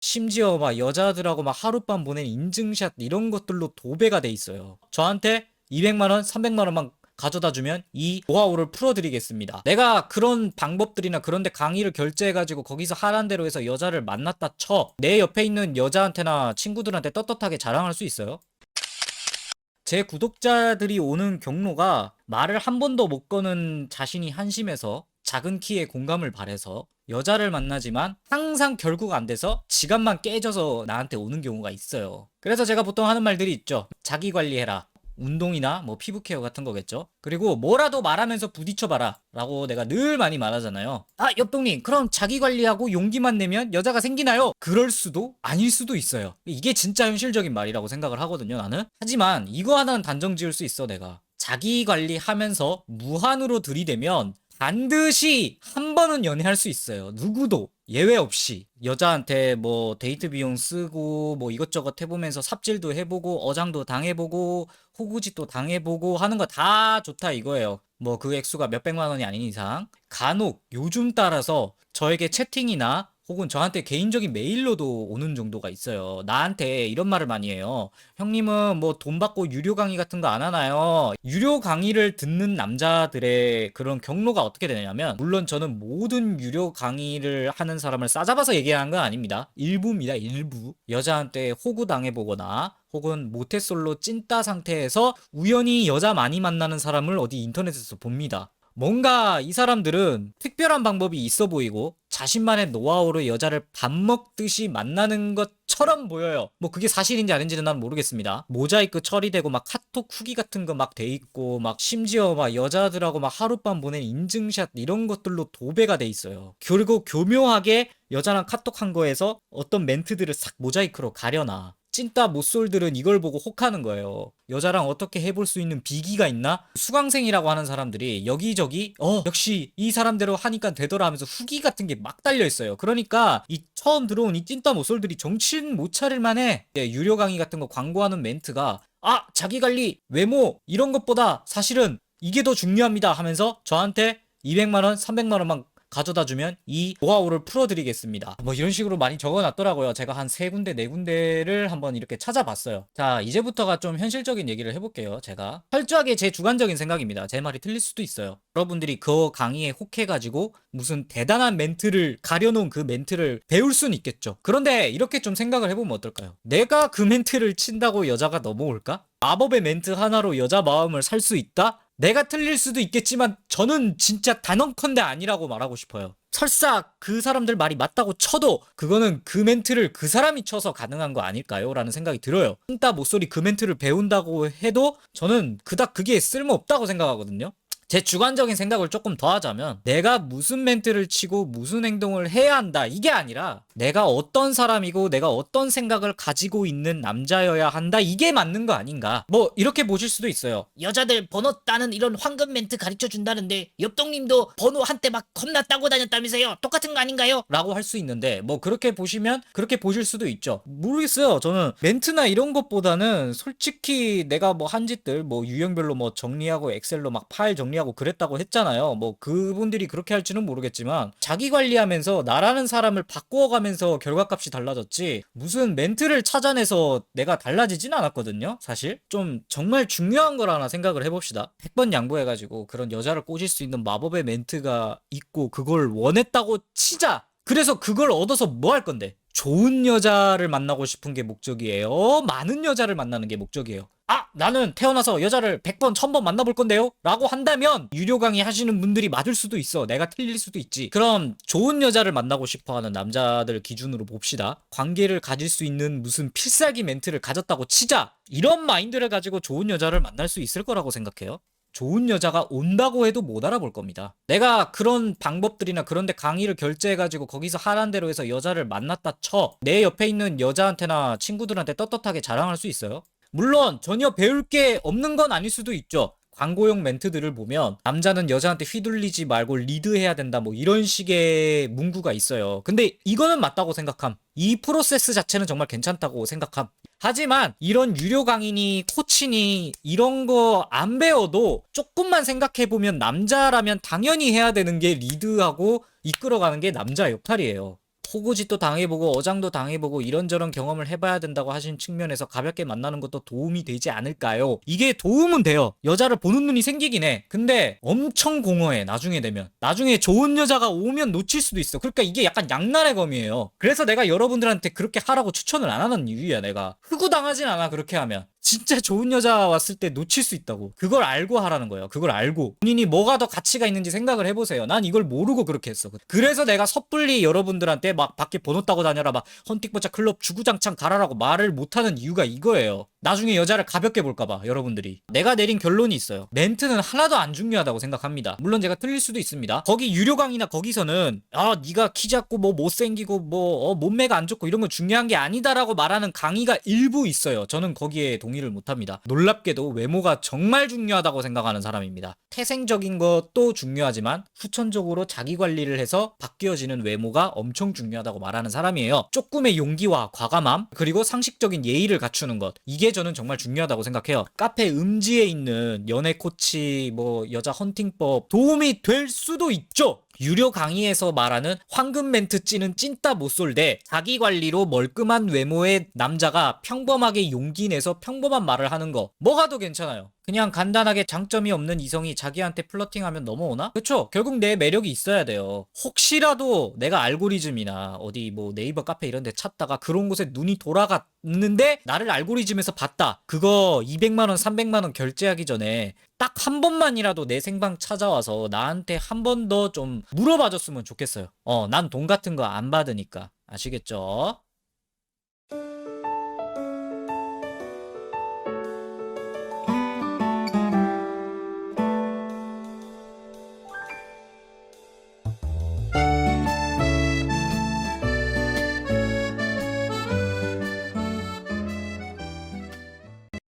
심지어 막 여자들하고 막 하룻밤 보낸 인증샷 이런 것들로 도배가 돼 있어요. 저한테 200만 원, 300만 원만 가져다 주면 이 노하우를 풀어드리겠습니다. 내가 그런 방법들이나 그런 데 강의를 결제해가지고 거기서 하란 대로 해서 여자를 만났다 쳐. 내 옆에 있는 여자한테나 친구들한테 떳떳하게 자랑할 수 있어요? 제 구독자들이 오는 경로가 말을 한 번도 못 거는 자신이 한심해서 작은 키에 공감을 바래서 여자를 만나지만 항상 결국 안 돼서 지갑만 깨져서 나한테 오는 경우가 있어요. 그래서 제가 보통 하는 말들이 있죠. 자기 관리해라. 운동이나 뭐 피부 케어 같은 거겠죠. 그리고 뭐라도 말하면서 부딪혀봐라 라고 내가 늘 많이 말하잖아요. 아, 옆동님, 그럼 자기 관리하고 용기만 내면 여자가 생기나요? 그럴 수도 아닐 수도 있어요. 이게 진짜 현실적인 말이라고 생각을 하거든요, 나는. 하지만 이거 하나는 단정 지을 수 있어, 내가. 자기 관리하면서 무한으로 들이대면 반드시 한 번은 연애할 수 있어요. 누구도 예외 없이 여자한테 뭐 데이트 비용 쓰고 뭐 이것저것 해보면서 삽질도 해보고 어장도 당해보고 호구짓도 당해보고 하는 거 다 좋다 이거예요. 뭐 그 액수가 몇백만 원이 아닌 이상 간혹 요즘 따라서 저에게 채팅이나 혹은 저한테 개인적인 메일로도 오는 정도가 있어요. 나한테 이런 말을 많이 해요. 형님은 뭐 돈 받고 유료 강의 같은 거 안 하나요? 유료 강의를 듣는 남자들의 그런 경로가 어떻게 되냐면, 물론 저는 모든 유료 강의를 하는 사람을 싸잡아서 얘기하는 건 아닙니다. 일부입니다, 일부. 여자한테 호구 당해보거나 혹은 모태솔로 찐따 상태에서 우연히 여자 많이 만나는 사람을 어디 인터넷에서 봅니다. 뭔가 이 사람들은 특별한 방법이 있어 보이고 자신만의 노하우로 여자를 밥 먹듯이 만나는 것처럼 보여요. 뭐 그게 사실인지 아닌지는 난 모르겠습니다. 모자이크 처리되고 막 카톡 후기 같은 거 막 돼 있고 막 심지어 막 여자들하고 막 하룻밤 보낸 인증샷 이런 것들로 도배가 돼 있어요. 그리고 교묘하게 여자랑 카톡한 거에서 어떤 멘트들을 싹 모자이크로 가려놔. 찐따 못솔들은 이걸 보고 혹하는 거예요. 여자랑 어떻게 해볼 수 있는 비기가 있나? 수강생이라고 하는 사람들이 여기저기 역시 이 사람대로 하니까 되더라 하면서 후기 같은 게 막 달려 있어요. 그러니까 이 처음 들어온 이 찐따 못솔들이 정신 못 차릴 만해. 유료 강의 같은 거 광고하는 멘트가 자기관리, 외모 이런 것보다 사실은 이게 더 중요합니다 하면서 저한테 200만 원, 300만 원만 가져다 주면 이 노하우를 풀어드리겠습니다. 뭐 이런 식으로 많이 적어놨더라고요. 제가 한 세 군데, 네 군데를 한번 이렇게 찾아봤어요. 자, 이제부터가 좀 현실적인 얘기를 해볼게요. 제가 철저하게 제 주관적인 생각입니다. 제 말이 틀릴 수도 있어요. 여러분들이 그 강의에 혹해가지고 무슨 대단한 멘트를 가려놓은 그 멘트를 배울 수는 있겠죠. 그런데 이렇게 좀 생각을 해보면 어떨까요? 내가 그 멘트를 친다고 여자가 넘어올까? 마법의 멘트 하나로 여자 마음을 살 수 있다? 내가 틀릴 수도 있겠지만 저는 진짜 단언컨대 아니라고 말하고 싶어요. 설사 그 사람들 말이 맞다고 쳐도 그거는 그 멘트를 그 사람이 쳐서 가능한 거 아닐까요? 라는 생각이 들어요. 찐따 못소리 그 멘트를 배운다고 해도 저는 그닥 그게 쓸모없다고 생각하거든요. 제 주관적인 생각을 조금 더 하자면 내가 무슨 멘트를 치고 무슨 행동을 해야 한다 이게 아니라 내가 어떤 사람이고 내가 어떤 생각을 가지고 있는 남자여야 한다 이게 맞는 거 아닌가. 뭐 이렇게 보실 수도 있어요. 여자들 번호 따는 이런 황금 멘트 가르쳐 준다는데 옆동님도 번호 한때 막 겁나 따고 다녔다면서요? 똑같은 거 아닌가요? 라고 할 수 있는데 뭐 그렇게 보시면 그렇게 보실 수도 있죠. 모르겠어요. 저는 멘트나 이런 것보다는 솔직히 내가 뭐 한 짓들 뭐 유형별로 뭐 정리하고 엑셀로 막 파일 정리하고 그랬다고 했잖아요. 뭐 그분들이 그렇게 할지는 모르겠지만 자기 관리하면서 나라는 사람을 바꾸어가면서 결과값이 달라졌지 무슨 멘트를 찾아내서 내가 달라지진 않았거든요. 사실 좀 정말 중요한 걸 하나 생각을 해봅시다. 100번 양보해가지고 그런 여자를 꼬실 수 있는 마법의 멘트가 있고 그걸 원했다고 치자. 그래서 그걸 얻어서 뭐 할 건데? 좋은 여자를 만나고 싶은 게 목적이에요? 많은 여자를 만나는 게 목적이에요? 나는 태어나서 여자를 100번, 1000번 만나볼 건데요? 라고 한다면 유료 강의 하시는 분들이 맞을 수도 있어. 내가 틀릴 수도 있지. 그럼 좋은 여자를 만나고 싶어 하는 남자들 기준으로 봅시다. 관계를 가질 수 있는 무슨 필살기 멘트를 가졌다고 치자. 이런 마인드를 가지고 좋은 여자를 만날 수 있을 거라고 생각해요. 좋은 여자가 온다고 해도 못 알아볼 겁니다. 내가 그런 방법들이나 그런 데 강의를 결제해가지고 거기서 하란 대로 해서 여자를 만났다 쳐. 내 옆에 있는 여자한테나 친구들한테 떳떳하게 자랑할 수 있어요? 물론 전혀 배울 게 없는 건 아닐 수도 있죠. 광고용 멘트들을 보면 남자는 여자한테 휘둘리지 말고 리드해야 된다 뭐 이런 식의 문구가 있어요. 근데 이거는 맞다고 생각함. 이 프로세스 자체는 정말 괜찮다고 생각함. 하지만 이런 유료 강의니 코치니 이런 거 안 배워도 조금만 생각해보면 남자라면 당연히 해야 되는 게 리드하고 이끌어가는 게 남자 역할이에요. 호구짓도 당해보고 어장도 당해보고 이런저런 경험을 해봐야 된다고 하신 측면에서 가볍게 만나는 것도 도움이 되지 않을까요? 이게 도움은 돼요. 여자를 보는 눈이 생기긴 해. 근데 엄청 공허해. 나중에 되면. 나중에 좋은 여자가 오면 놓칠 수도 있어. 그러니까 이게 약간 양날의 검이에요. 그래서 내가 여러분들한테 그렇게 하라고 추천을 안 하는 이유야. 내가 흑우당하진 않아. 그렇게 하면. 진짜 좋은 여자 왔을 때 놓칠 수 있다고. 그걸 알고 하라는 거예요. 그걸 알고. 본인이 뭐가 더 가치가 있는지 생각을 해보세요. 난 이걸 모르고 그렇게 했어. 그래서 내가 섣불리 여러분들한테 막 밖에 번호 따고 다녀라, 막 헌팅포차 클럽 주구장창 가라라고 말을 못하는 이유가 이거예요. 나중에 여자를 가볍게 볼까봐 여러분들이. 내가 내린 결론이 있어요. 멘트는 하나도 안 중요하다고 생각합니다. 물론 제가 틀릴 수도 있습니다. 거기 유료 강의나 거기서는 네가 키 작고 뭐 못생기고 뭐 몸매가 안 좋고 이런 거 중요한 게 아니다라고 말하는 강의가 일부 있어요. 저는 거기에 동의를 못합니다. 놀랍게도 외모가 정말 중요하다고 생각하는 사람입니다. 태생적인 것도 중요하지만 후천적으로 자기 관리를 해서 바뀌어지는 외모가 엄청 중요하다고 말하는 사람이에요. 조금의 용기와 과감함 그리고 상식적인 예의를 갖추는 것, 이게 저는 정말 중요하다고 생각해요. 카페 음지에 있는 연애 코치, 뭐 여자 헌팅법 도움이 될 수도 있죠. 유료 강의에서 말하는 황금 멘트 찌는 찐따 못쏠 대 자기 관리로 멀끔한 외모의 남자가 평범하게 용기 내서 평범한 말을 하는 거, 뭐가 더 괜찮아요? 그냥 간단하게 장점이 없는 이성이 자기한테 플러팅하면 넘어오나? 그쵸? 결국 내 매력이 있어야 돼요. 혹시라도 내가 알고리즘이나 어디 뭐 네이버 카페 이런 데 찾다가 그런 곳에 눈이 돌아갔는데 나를 알고리즘에서 봤다. 그거 200만원, 300만원 결제하기 전에 딱 한 번만이라도 내 생방 찾아와서 나한테 한 번 더 좀 물어봐 줬으면 좋겠어요. 난 돈 같은 거 안 받으니까. 아시겠죠?